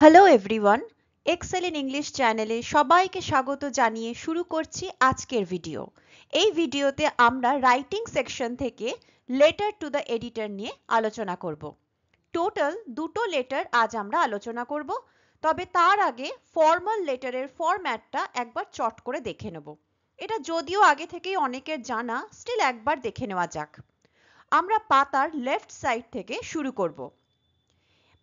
Hello everyone, Excel in English চ্যানেলে সবাইকে স্বাগত জানিয়ে শুরু করছি আজকের ভিডিও। এই ভিডিওতে আমরা রাইটিং সেকশন থেকে লেটার টু দ্য এডিটর নিয়ে আলোচনা করব। টোটাল দুটো লেটার আজ আমরা আলোচনা করব, তবে তার আগে ফর্মাল লেটারের ফরম্যাটটা একবার চট করে দেখে নেব। এটা যদিও আগে থেকেই অনেকের জানা, স্টিল একবার দেখে নেওয়া যাক। আমরা পাতার লেফট সাইড থেকে শুরু করব।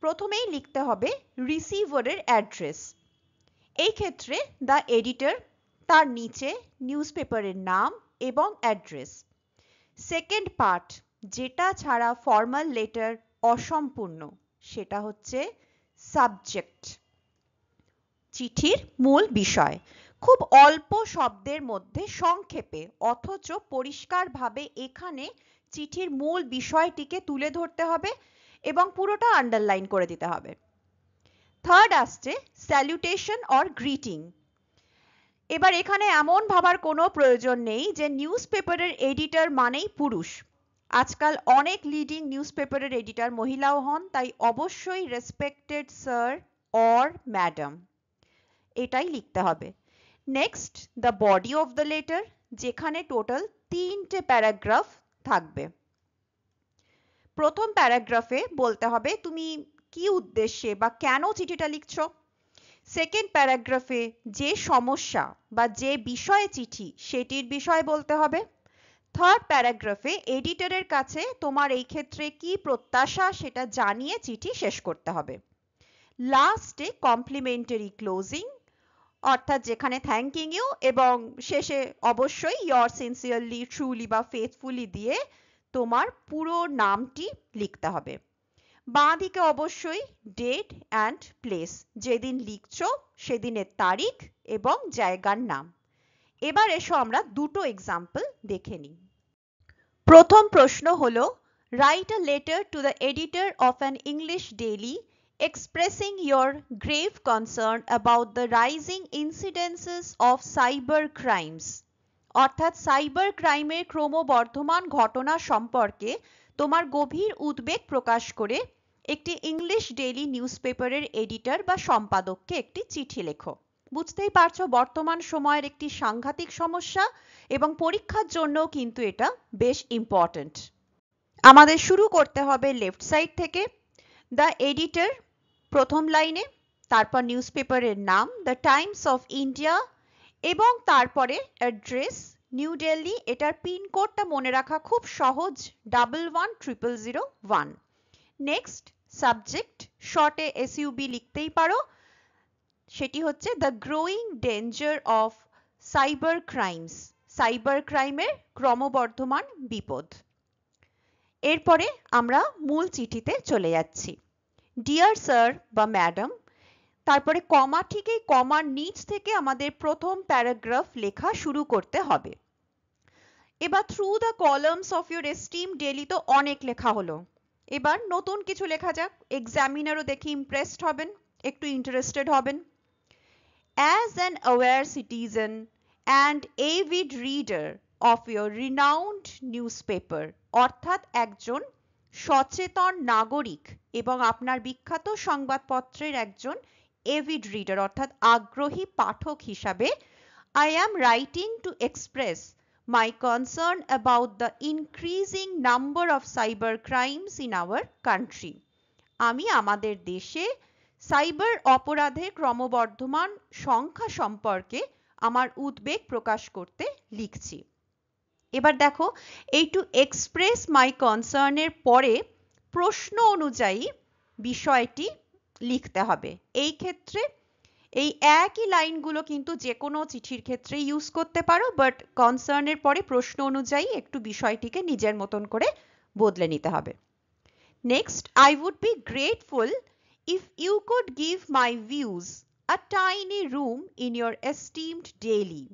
প্রথমেই লিখতে হবে রিসিভারের অ্যাড্রেস। এই ক্ষেত্রে দ্য এডিটর, তার নিচে নিউজপেপারের নাম এবং অ্যাড্রেস। সেকেন্ড পার্ট, যেটা ছাড়া ফর্মাল লেটার অসম্পূর্ণ, সেটা হচ্ছে সাবজেক্ট, চিঠির মূল বিষয়। খুব অল্প শব্দের মধ্যে সংক্ষেপে অথচ পরিষ্কারভাবে এখানে চিঠির মূল বিষয়টিকে তুলে ধরতে হবে এবং পুরোটা আন্ডারলাইন করে দিতে হবে। থার্ড আসছে স্যালুটেশন অর গ্রিটিং। এবার এখানে এমন ভাবার কোনো প্রয়োজন নেই যে নিউজপেপারের এডিটর মানেই পুরুষ। আজকাল অনেক লিডিং নিউজপেপারের এডিটর মহিলাও হন, তাই অবশ্যই রেসপেক্টেড স্যার অর ম্যাডাম এটাই লিখতে হবে। Next, the body of the letter, যেখানে টোটাল 3টে প্যারাগ্রাফ থাকবে। প্রথম প্যারাগ্রাফে বলতে হবে তুমি কি উদ্দেশ্যে বা কেন চিঠিটা লিখছো। সেকেন্ড প্যারাগ্রাফে যে সমস্যা বা যে বিষয়ে চিঠি সেটির বিষয় বলতে হবে। থার্ড প্যারাগ্রাফে এডিটরের কাছে তোমার এই ক্ষেত্রে কি প্রত্যাশা সেটা জানিয়ে চিঠি শেষ করতে হবে। লাস্টে কমপ্লিমেন্টারি ক্লোজিং, অর্থাৎ যেখানে থ্যাঙ্কিং ইউ এবং শেষে অবশ্যই ইয়োর সিনসিয়ারলি, ট্রুলি বা ফেথফুলি দিয়ে তোমার পুরো নামটি লিখতে হবে। বাঁ দিকে অবশ্যই ডেট অ্যান্ড প্লেস, যেদিন লিখছো সেদিনের তারিখ এবং জায়গার নাম। এবার এসো আমরা দুটো এক্সাম্পল দেখে নিই। প্রথম প্রশ্ন হলো, write a letter to the editor of an English daily expressing your grave concern about the rising incidences of cyber crimes, অর্থাৎ সাইবার ক্রাইমের ক্রমবর্ধমান ঘটনা সম্পর্কে তোমার গভীর উদ্বেগ প্রকাশ করে একটি ইংলিশ ডেইলি নিউজপেপারের এডিটর বা সম্পাদককে একটি চিঠি লেখো। বুঝতেই পারছো বর্তমান সময়ের একটি সাংঘাতিক সমস্যা এবং পরীক্ষার জন্যও কিন্তু এটা বেশ ইম্পর্ট্যান্ট। আমাদের শুরু করতে হবে লেফট সাইড থেকে। দ্য এডিটর প্রথম লাইনে, তারপর নিউজপেপারের নাম দ্য টাইমস অফ ইন্ডিয়া এবং তারপরে অ্যাড্রেস নিউ দিল্লি। এটার পিনকোডটা মনে রাখা খুব সহজ, 110001। নেক্সট সাবজেক্ট, শর্টে এসইউবি লিখতেই পারো, সেটি হচ্ছে the growing danger of cyber crimes, cyber ক্রাইমের ক্রমবর্ধমান বিপদ। এরপরে আমরা মূল চিঠিতে চলে যাচ্ছি। ডিয়ার স্যার বা ম্যাডাম, তারপরে কমা, ঠিক এই কমার নিচ থেকে আমাদের প্রথম প্যারাগ্রাফ লেখা শুরু করতে হবে। এবার through the columns of your esteem daily তো অনেক লেখা হলো, এবার নতুন কিছু লেখা যাক। এক্সামিনারও দেখি ইমপ্রেসড হবেন, একটু ইন্টারেস্টেড হবেন। As an aware citizen and evade reader of your renowned newspaper, অর্থাৎ একজন সচেতন নাগরিক এবং আপনার বিখ্যাত সংবাদপত্রের একজন এভিড রিডার অর্থাৎ আগ্রহী পাঠক হিসাবে, I am writing to express my concern about the increasing number of cyber crimes in our country. আমি আমাদের দেশে সাইবার অপরাধের ক্রমবর্ধমান সংখ্যা সম্পর্কে আমার উদ্বেগ প্রকাশ করতে লিখছি। এবার দেখো, এই টু এক্সপ্রেস মাই কনসার্নের পরে প্রশ্ন অনুযায়ী বিষয়টি লিখতে হবে। এই ক্ষেত্রে এই একই লাইনগুলো কিন্তু যে কোনো চিঠির ক্ষেত্রে ইউজ করতে পারো, বাট কনসার্নের পরে প্রশ্ন অনুযায়ী একটু বিষয়টিকে নিজের মতন করে বদলে নিতে হবে। Next, I would be grateful if you could give my views a tiny room in your esteemed daily.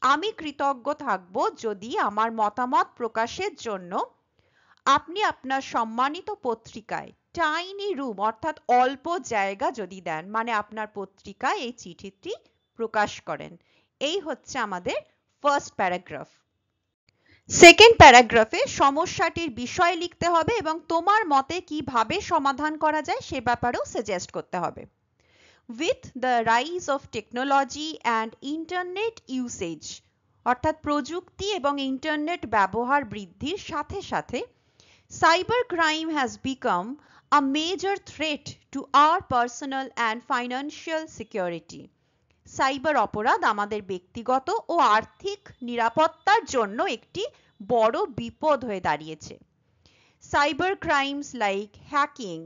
আমি কৃতজ্ঞ থাকব যদি আমার মতামত প্রকাশের জন্য আপনি আপনার সম্মানিত পত্রিকায় টাইনি রুম অর্থাৎ অল্প জায়গা যদি দেন, মানে আপনার পত্রিকায় এই চিঠিটি প্রকাশ করেন। এই হচ্ছে আমাদের ফার্স্ট প্যারাগ্রাফ। সেকেন্ড প্যারাগ্রাফে সমস্যাটির বিষয় লিখতে হবে এবং তোমার মতে কিভাবে সমাধান করা যায় সে ব্যাপারেও সাজেস্ট করতে হবে। with the rise of technology and internet usage অর্থাৎ প্রযুক্তি এবং ইন্টারনেট ব্যবহার বৃদ্ধির সাথে সাথে cyber crime has become a major threat to our personal and financial security. Cyber অপরাধ আমাদের ব্যক্তিগত ও আর্থিক নিরাপত্তার জন্য একটি বড় বিপদ হয়ে দাঁড়িয়েছে। Cyber crimes like hacking,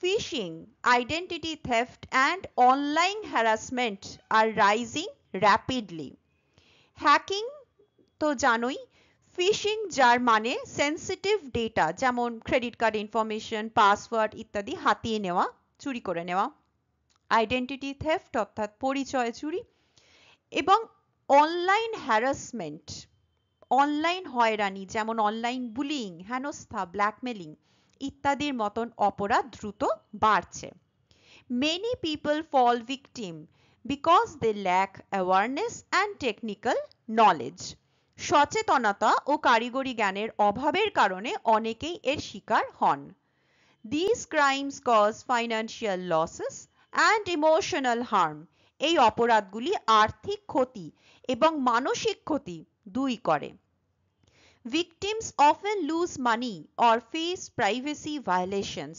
phishing, identity theft and online harassment are rising rapidly. Hacking তো জানোই, ফিশিং যার মানে সেন্সিটিভ ডেটা যেমন ক্রেডিট কার্ড ইনফরমেশন, পাসওয়ার্ড ইত্যাদি হাতিয়ে নেওয়া, চুরি করে নেওয়া, আইডেন্টিটি থেফট অর্থাৎ পরিচয় চুরি, এবং অনলাইন হ্যারাসমেন্ট অনলাইন হয়রানি যেমন অনলাইন বুলিং, হেনস্থা, ব্ল্যাকমেলিং ইত্যাদির মতন অপরাধ দ্রুত বাড়ছে। Many people fall victim because they lack awareness and technical knowledge. সচেতনতা ও কারিগরি জ্ঞানের অভাবের কারণে অনেকেই এর শিকার হন। These crimes cause financial losses and emotional harm. এই অপরাধগুলি আর্থিক ক্ষতি এবং মানসিক ক্ষতি দুই করে। Victims often lose money or face privacy violations.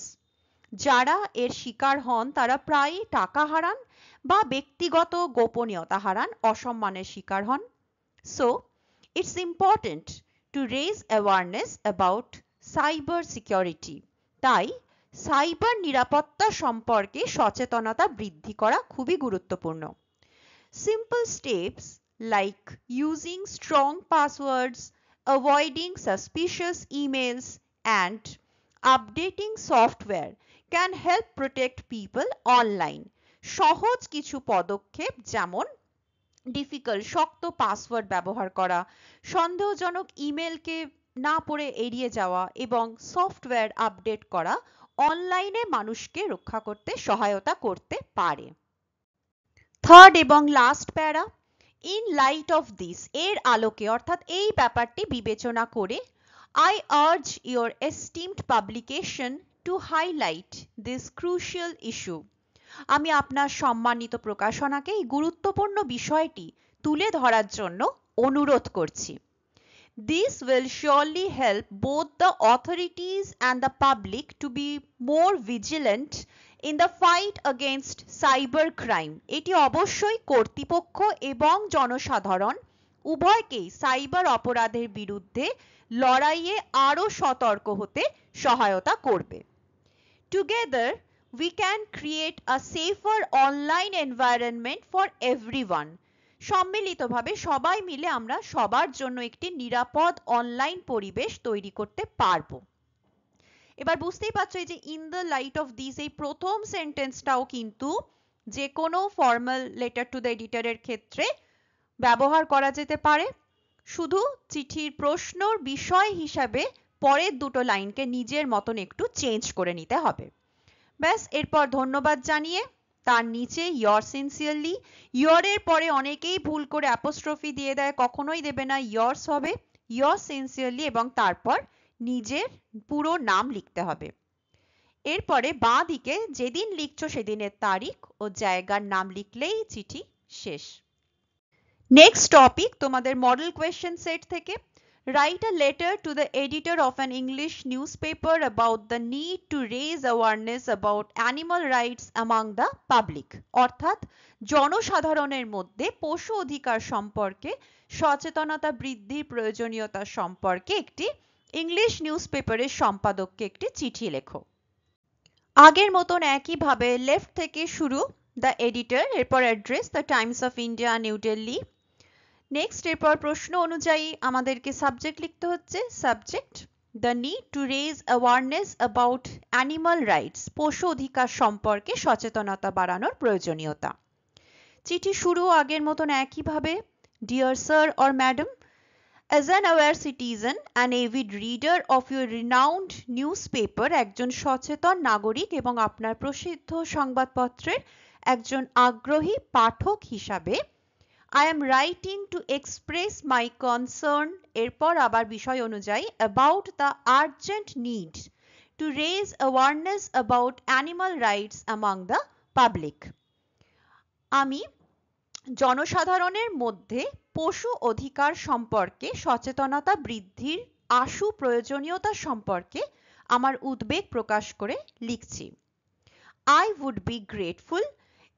যারা এর শিকার হন তারা প্রায়ই টাকা হারান বা ব্যক্তিগত গোপনীয়তা হারান, অসম্মানের শিকার হন। So, it's important to raise awareness about cyber security. তাই সাইবার নিরাপত্তা সম্পর্কে সচেতনতা বৃদ্ধি করা খুবই গুরুত্বপূর্ণ। Simple steps like using strong passwords, avoiding suspicious emails, and updating software can help protect people online. সহজ কিছু পদক্ষেপ যেমন শক্ত পাসওয়ার্ড ব্যবহার করা, সন্দেহজনক ইমেলকে না পড়ে এড়িয়ে যাওয়া এবং সফটওয়্যার আপডেট করা অনলাইনে মানুষকে রক্ষা করতে সহায়তা করতে পারে। থার্ড এবং লাস্ট প্যারা, ইন লাইট অফ দিস, এর আলোকে অর্থাৎ এই ব্যাপারটি বিবেচনা করে I urge your esteemed publication to highlight this crucial issue. আমি আপনার সম্মানিত প্রকাশনাকে এই গুরুত্বপূর্ণ বিষয়টি তুলে ধরার জন্য অনুরোধ করছি। This will surely help both the authorities and the public to be more vigilant in the fight against cyber crime. এটি অবশ্যই কর্তৃপক্ষ এবং জনসাধারণ উভয়কেই সাইবার অপরাধের বিরুদ্ধে লড়াইয়ে আরও সতর্ক হতে সহায়তা করবে। Together, we can create a safer online environment for everyone. সম্মিলিতভাবে সবাই মিলে আমরা সবার জন্য একটি নিরাপদ অনলাইন পরিবেশ তৈরি করতে পারবো। এবার বুঝতেই পারছো এই যে in the light off this, এই প্রথম সেন্টেন্সটাও কিন্তু যে কোনো ফর্মাল লেটার টু দ্য এডিটরের ক্ষেত্রে ব্যবহার করা যেতে পারে। শুধু চিঠির প্রশ্নর বিষয় হিসাবে পরের দুটো লাইনকে নিজের মতন একটু চেঞ্জ করে নিতে হবে। ব্যাস, এরপর ধন্যবাদ জানিয়ে তার নিচে ইয়োর সিনসিয়ারলি, ইয়োরের পরে অনেকেই ভুল করে অ্যাপোস্ট্রফি দিয়ে দেয়, কখনোই দেবে না, ইয়োর্স হবে, ইয়োর সিনসিয়ারলি এবং তারপর নিজের পুরো নাম লিখতে হবে। এরপরে বাঁ দিকে যেদিন লিখছো সেদিনের তারিখ ও জায়গার নাম লিখলেই চিঠি শেষ। নেক্সট টপিক তোমাদের মডেল কোয়েশ্চেন সেট থেকে, write a letter to the editor of an English newspaper about the need to raise awareness about animal rights among the public. অর্থাৎ জনসাধারণের মধ্যে পশু অধিকার সম্পর্কে সচেতনতা বৃদ্ধির প্রয়োজনীয়তা সম্পর্কে একটি ইংলিশ নিউজপেপারের সম্পাদককে একটি চিঠি লেখো। আগের মতন একইভাবে লেফট থেকে শুরু, দ্য এডিটর, এরপর address, the Times of India, New Delhi. Next এরপর প্রশ্ন অনুযায়ী আমাদেরকে সাবজেক্ট লিখতে হচ্ছে, subject the need to raise awareness about animal rights, পশু অধিকার সম্পর্কে সচেতনতা বাড়ানোর প্রয়োজনীয়তা। চিঠি শুরু আগের মতন একইভাবে, dear sir or madam, as an aware citizen and avid reader of your renowned newspaper, একজন সচেতন নাগরিক এবং আপনার প্রসিদ্ধ সংবাদপত্রের একজন আগ্রহী পাঠক হিসাবে I am writing to express my concern, এরপর আবার বিষয় অনুযায়ী, about the urgent need to raise awareness about animal rights among the public. আমি জনসাধারণের মধ্যে পশু অধিকার সম্পর্কে সচেতনতা বৃদ্ধির আশু প্রয়োজনীয়তা সম্পর্কে আমার উদ্বেগ প্রকাশ করে লিখছি। I would be grateful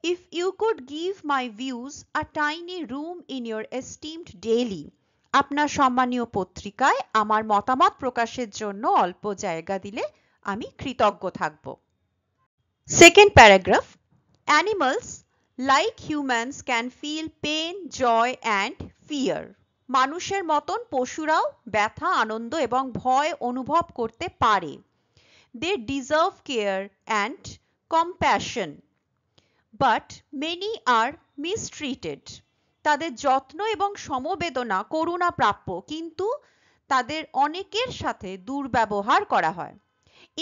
if you could give my views a tiny room in your esteemed daily. আপনার সম্মানীয় পত্রিকায় আমার মতামত প্রকাশের জন্য অল্প জায়গা দিলে আমি কৃতজ্ঞ থাকব। Second paragraph. Animals, like humans, can feel pain, joy and fear. মানুষের মতন পশুরাও ব্যথা, আনন্দ এবং ভয় অনুভব করতে পারে। They deserve care and compassion, but many are mistreated. তাদের যত্ন এবং সমবেদনা করুণা প্রাপ্য, কিন্তু তাদের অনেকের সাথে দুর্ব্যবহার করা হয়।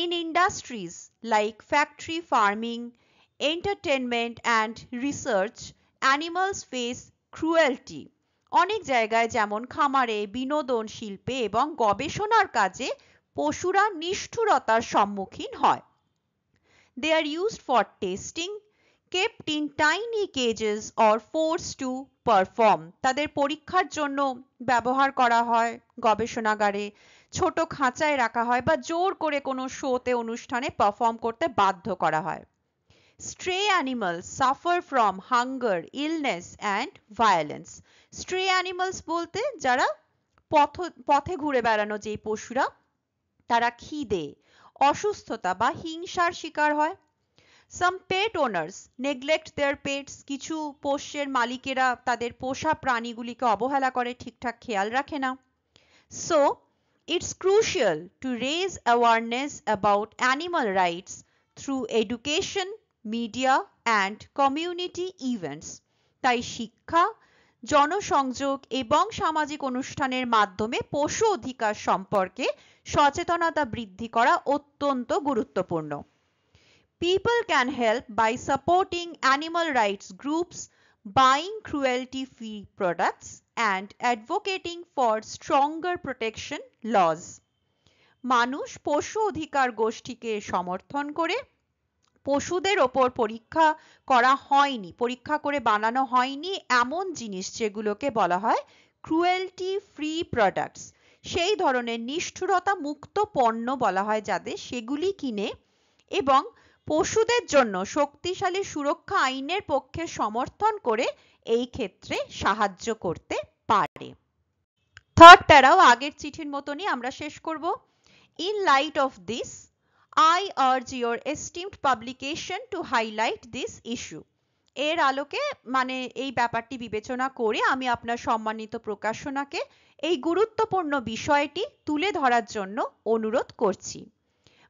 In industries like factory farming, entertainment and research, animals face cruelty. অনেক জায়গায় যেমন খামারে, বিনোদন শিল্পে এবং গবেষণার কাজে পশুরা নিষ্ঠুরতার সম্মুখীন হয়। They are used for testing, kept in tiny cages or forced to perform. তাদের পরীক্ষার জন্য ব্যবহার করা হয় গবেষণাগারে, ছোট খাঁচায় রাখা হয় বা জোর করে কোনো শোতে অনুষ্ঠানে পারফর্ম করতে বাধ্য করা হয়। Stray animals suffer from hunger, illness and violence. Stray animals বলতে যারা পথে ঘুরে বেড়ানো যে পশুরা, তারা খিদে, অসুস্থতা বা হিংসার শিকার হয়। Some pet owners neglect their pets. কিছু পোষ্যের মালিকেরা তাদের পোষা প্রাণীগুলিকে অবহেলা করে, ঠিকঠাক খেয়াল রাখে না। So, it's crucial to raise awareness about animal rights through education, media and community events. তাই শিক্ষা, জনসংযোগ এবং সামাজিক অনুষ্ঠানের মাধ্যমে পশু অধিকার সম্পর্কে সচেতনতা বৃদ্ধি করা অত্যন্ত গুরুত্বপূর্ণ। People can help by supporting animal rights groups, buying cruelty-free products, and advocating for stronger protection laws. মানুষ পশু অধিকার গোষ্ঠীকে সমর্থন করে পশুদের ওপর পরীক্ষা করে বানানো হয়নি এমন জিনিস যেগুলোকে বলা হয় ক্রুয়েলটি ফ্রি প্রোডাক্টস, সেই ধরনের নিষ্ঠুরতা মুক্ত পণ্য বলা হয় যাদের, সেগুলি কিনে এবং পশুদের জন্য শক্তিশালী সুরক্ষা আইনের পক্ষে সমর্থন করে এই ক্ষেত্রে সাহায্য করতে পারে। থার্ড প্যারাও আগের চিঠির মতনই আমরা শেষ করব। In light of this, I urge your esteemed publication to highlight this issue. এর আলোকে মানে এই ব্যাপারটি বিবেচনা করে আমি আপনার সম্মানিত প্রকাশনাকে এই গুরুত্বপূর্ণ বিষয়টি তুলে ধরার জন্য অনুরোধ করছি।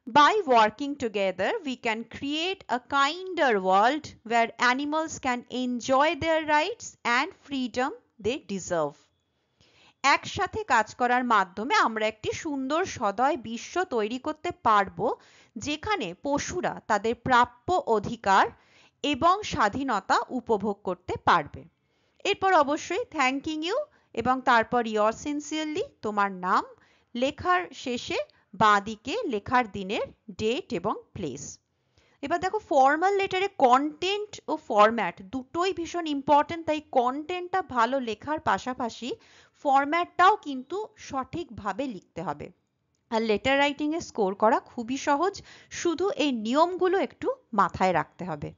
By working together, we can create a kinder world where animals can enjoy their rights and freedom they deserve. একসাথে কাজ করার মাধ্যমে আমরা একটি সুন্দর সদয় বিশ্ব তৈরি করতে পারব, যেখানে পশুরা তাদের প্রাপ্য অধিকার এবং স্বাধীনতা উপভোগ করতে পারবে। এরপর অবশ্যই থ্যাঙ্কিং ইউ এবং তারপর ইয়োর সিনসিয়ারলি, তোমার নাম, লেখার শেষে বাঁদিকে লেখার দিনের ডেট এবং প্লেস। এবার দেখো, ফর্মাল লেটারে কন্টেন্ট ও ফরম্যাট দুটোই ভীষণ ইম্পর্টেন্ট, তাই কন্টেন্টটা ভালো লেখার পাশাপাশি ফরম্যাটটাও কিন্তু সঠিকভাবে লিখতে হবে। আর লেটার রাইটিং এ স্কোর করা খুবই সহজ, শুধু এই নিয়মগুলো একটু মাথায় রাখতে হবে।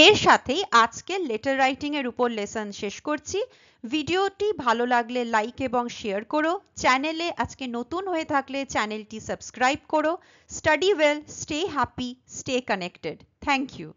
এর সাথেই আজকের লেটার রাইটিং এর উপর লেসন শেষ করছি। ভিডিওটি ভালো লাগলে লাইক এবং শেয়ার করো। চ্যানেলে আজকে নতুন হয়ে থাকলে চ্যানেলটি সাবস্ক্রাইব করো। Study well, stay happy, stay connected. Thank you.